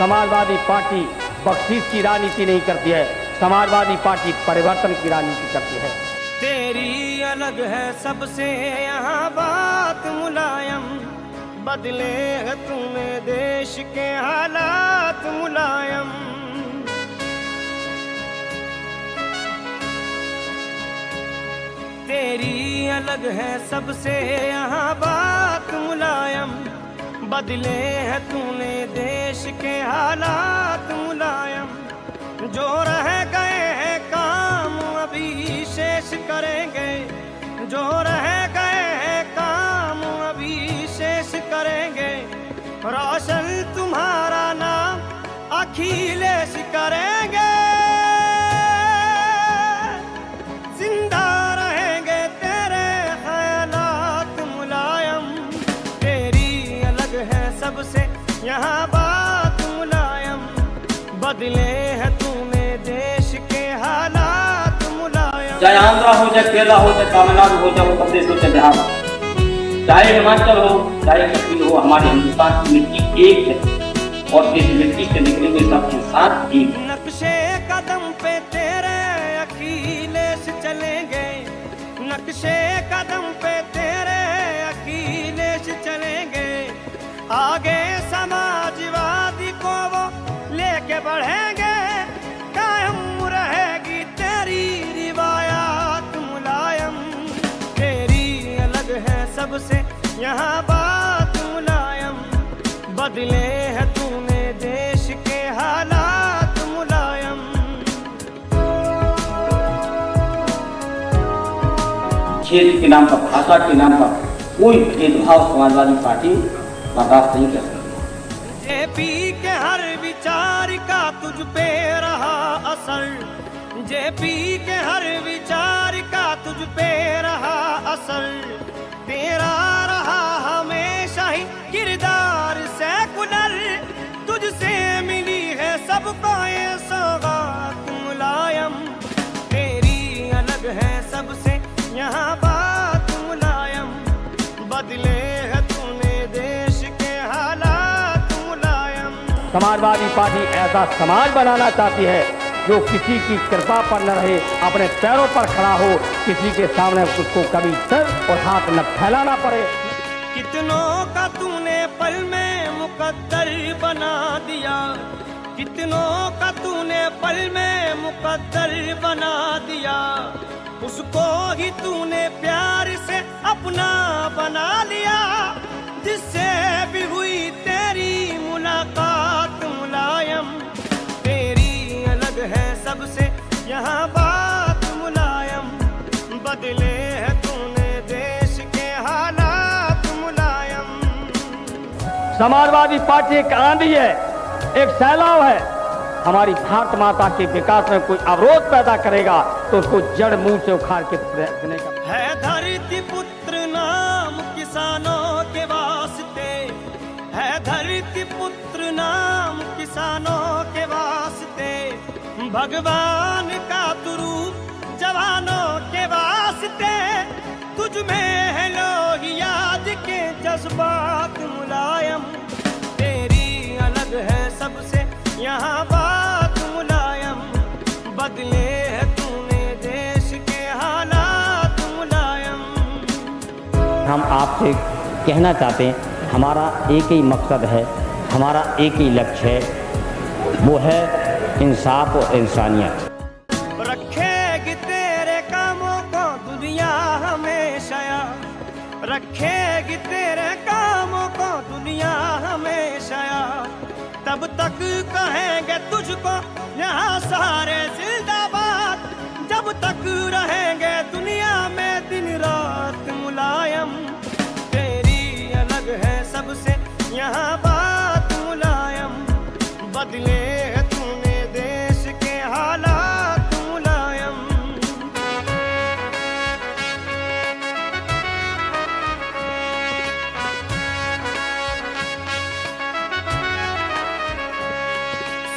Samajwadi party बख्शीश की राजनीति नहीं करती है, समाजवादी पार्टी परिवर्तन की राजनीति करती है। तेरी अलग है सबसे यहाँ बात मुलायम, बदले है तुम्हें देश के हालात मुलायम। तेरी अलग है सबसे यहाँ बात मुलायम, बदले है तूने देश के हालात मुलायम। जो रह गए हैं काम अभी शेष करेंगे, जो रह गए हैं काम अभी शेष करेंगे। रोशन तुम्हारा नाम अखिलेश करेंगे, जिंदा रहेंगे तेरे ख्यालात मुलायम। तेरी अलग है सबसे यहाँ बात मुलायम, बदले है तूने देश के हालात मुलायम। चाहे आंध्रा हो, चाहे केरला हो, चाहे तमिलनाडु हो, चाहे उत्तर प्रदेश हो, चाहे बिहार हो, चाहे हिमाचल हो, चाहे कश्मीर हो, हमारे हिंदुस्तान की मिट्टी एक है और इस मिट्टी से निकलेंगे सबके साथ एक। नक्शे कदम पे तेरे अखिलेश चलेंगे, नक्शे कदम पे तेरे अखिलेश चलेंगे। आगे समाजवादी को वो लेके बढ़ेंगे, कायम रहेगी तेरी रिवायात मुलायम। तेरी अलग है सबसे यहाँ बात मुलायम, बदले है तूने देश के हालात मुलायम। खेल के नाम पर, भाषा के नाम पर कोई भेदभाव समाजवादी पार्टी बर्दाश्त नहीं कर सकती। जेपी के हर विचार का तुझ पे रहा असर, जेपी के हर विचार का तुझ पे रहा असर। तेरा रहा हमेशा ही किरदार सेकुलर, तुझसे मिली है सबको ये सौगात मुलायम। तेरी अलग है सबसे यहाँ बात मुलायम, बदले है तूने देश के हालात मुलायम। समाजवादी पार्टी ऐसा समाज बनाना चाहती है जो किसी की कृपा पर न रहे, अपने पैरों पर खड़ा हो, किसी के सामने उसको कभी सर और हाथ न फैलाना पड़े। कितनों का तूने पल में मुकद्दर बना दिया, कितनों का तूने पल में मुकद्दर बना दिया। उसको ही तूने प्यार से अपना बना लिया, जिससे भी हुई तेरी मुलाकात मुलायम। तेरी अलग है सबसे यहाँ बात मुलायम, बदले है तूने देश के हालात मुलायम। समाजवादी पार्टी एक आंधी है, एक सैलाब है। हमारी भारत माता के विकास में कोई अवरोध पैदा करेगा तो उसको जड़ मुंह से उखाड़ के फेंकने का। है धरती पुत्र नाम किसानों के वास्ते, है धरती पुत्र नाम किसानों के वास्ते। भगवान का तुरूप जवानों के वास्ते, तुझ में है लोहियाद के जज्बात मुलायम। तेरी अलग है सबसे यहाँ बात मुलायम, बदले है तूने देश के हालात मुलायम। हम आपसे कहना चाहते हैं, हमारा एक ही मकसद है, हमारा एक ही लक्ष्य है, वो है इंसाफ और इंसानियत। रखेगी तेरे कामों को दुनिया हमेशा याद, रखेगी तेरे कामों को दुनिया हमेशा याद। तब तक कहेंगे तुझको यहाँ सारे जिंदाबाद, जब तक रहेंगे दुनिया में दिन रात मुलायम। तेरी अलग है सबसे यहाँ बात मुलायम, बदले है तूने देश के हालात मुलायम।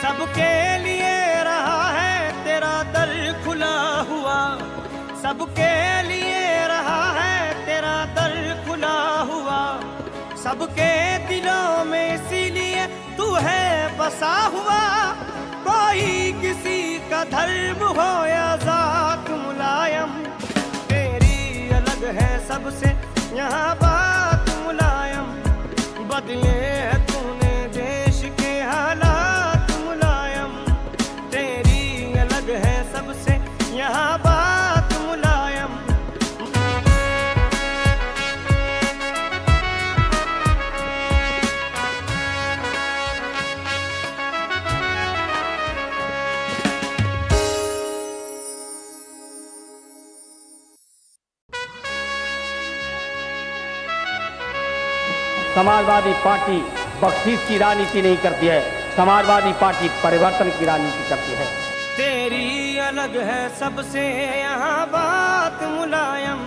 सबके लिए रहा है तेरा दर खुला हुआ, सबके लिए रहा है तेरा दर खुला हुआ। सबके दिलों में इसीलिए तू है बसा हुआ, कोई किसी का धर्म हो या जात मुलायम, तेरी अलग है सबसे यहाँ बात मुलायम, बदले है तूने देश के हालात मुलायम, तेरी अलग है सबसे यहाँ बात मुलायम। समाजवादी पार्टी बख्शीश की राजनीति नहीं करती है, समाजवादी पार्टी परिवर्तन की राजनीति करती है। तेरी अलग है सबसे यहाँ बात मुलायम,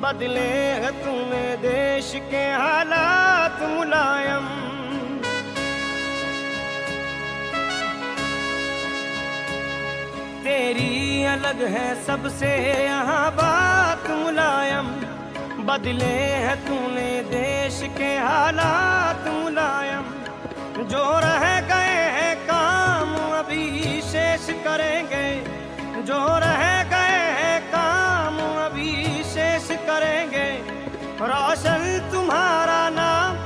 बदले है तूने देश के हालात मुलायम, तेरी अलग है सबसे यहाँ बात मुलायम, बदले है तूने देश के हालात मुलायम, जो रह गए हैं काम अभी शेष करेंगे, जो रह गए हैं काम अभी शेष करेंगे, रोशन तुम्हारा नाम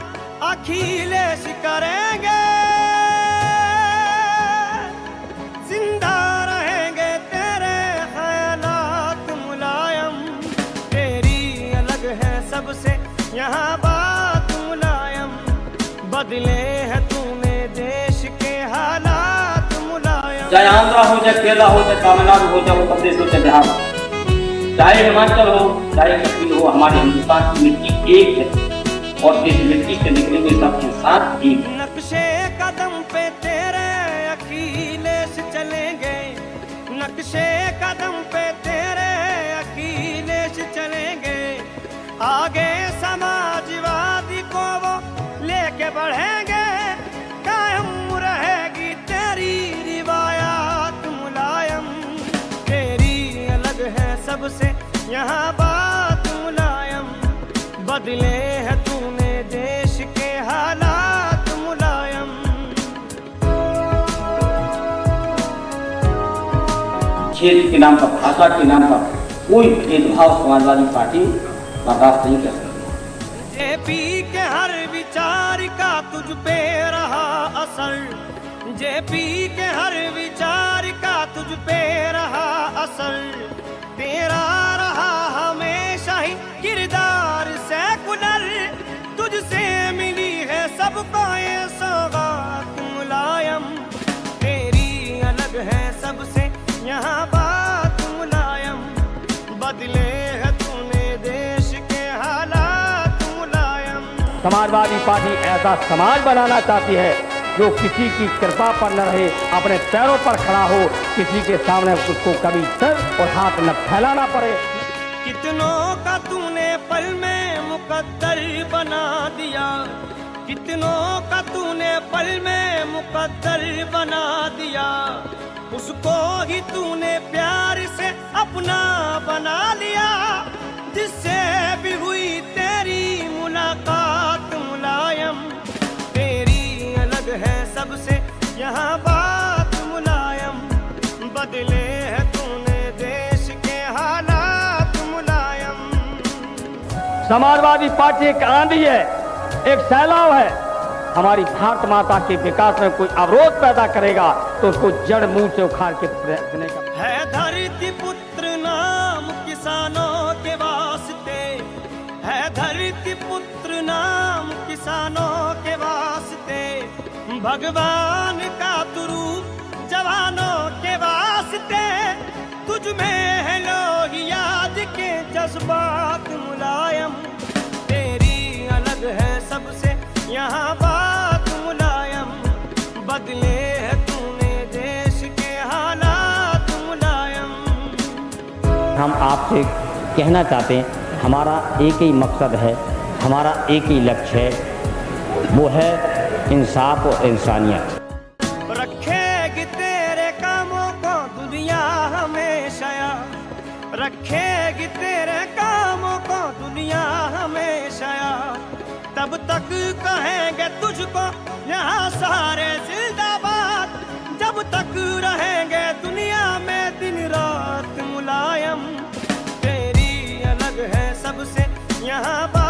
अखिलेश करेंगे, जिंदा रहेंगे तेरे ख्यालात मुलायम, तेरी अलग है सबसे यहाँ बात मुलायम, बदले है तूने देश के हालात मुलायम। चाहे आंध्रा हो, चाहे केरला हो, चाहे तमिलनाडु हो, चाहे उत्तर प्रदेश हो, चाहे बिहार, चाहे हिमाचल हो, चाहे कश्मीर हो, हमारे हिंदुस्तान की मिट्टी एक है और इस मिट्टी से निकले हुए सबके साथ एक है। नक्शे कदम पे तेरे अखिलेश चलेंगे, नक्शे कदम पे तेरे अखिलेश चलेंगे, आगे समाजवादी को वो लेके बढ़ेंगे, कायम रहेगी तेरी रिवायात मुलायम, तेरी अलग है सबसे यहाँ बात मुलायम, बदले है तूने देश के हालात मुलायम। क्षेत्र के नाम पर, भाषा के नाम पर कोई भेदभाव समाजवादी पार्टी बर्दाश्त नहीं कर सकती। जेपी के हर विचार का तुझ पे रहा असर, जेपी के हर विचार का तुझ पे रहा असर, तेरा रहा हमेशा ही किरदार सेकुलर, तुझसे मिली है सबको ये सौगात मुलायम, तेरी अलग है सबसे यहाँ बात मुलायम, बदले है तूने देश के हालात मुलायम। समाजवादी पार्टी ऐसा समाज बनाना चाहती है जो किसी की कृपा पर न रहे, अपने पैरों पर खड़ा हो, किसी के सामने उसको कभी सर और हाथ न फैलाना पड़े। कितनों का तूने पल में मुकद्दर बना दिया, कितनों का तूने पल में मुकद्दर बना दिया, उसको ही तूने प्यार से अपना बना लिया, जिससे भी हुई तेरी मुलाकात मुलायम, तेरी अलग है सबसे यहाँ बात मुलायम, बदले है तूने देश के हालात मुलायम। समाजवादी पार्टी एक आंधी है, एक सैलाब है, हमारी भारत माता के विकास में कोई अवरोध पैदा करेगा तो उसको जड़ मूल से उखाड़ के फेंकने का है धरती पुत्र नाम किसानों के वास्ते, है धरती पुत्र नाम किसानों के वास्ते, भगवान का तुरूप जवानों के वास्ते, तुझ में है लोहियाद के जज्बात मुलायम, तेरी अलग है सबसे यहाँ बात मुलायम, बदले है तूने देश के हालात मुलायम। हम आपसे कहना चाहते हैं, हमारा एक ही मकसद है, हमारा एक ही लक्ष्य है, वो है इंसाफ और इंसानियत। रखेगी तेरे कामों को दुनिया हमेशा, रखेगी तेरे कामों को दुनिया हमेशा, तब तक तक कहेंगे तुझको यहाँ सारे जिंदाबाद, जब तक रहेंगे दुनिया में दिन रात मुलायम। तेरी अलग है सबसे यहाँ बात,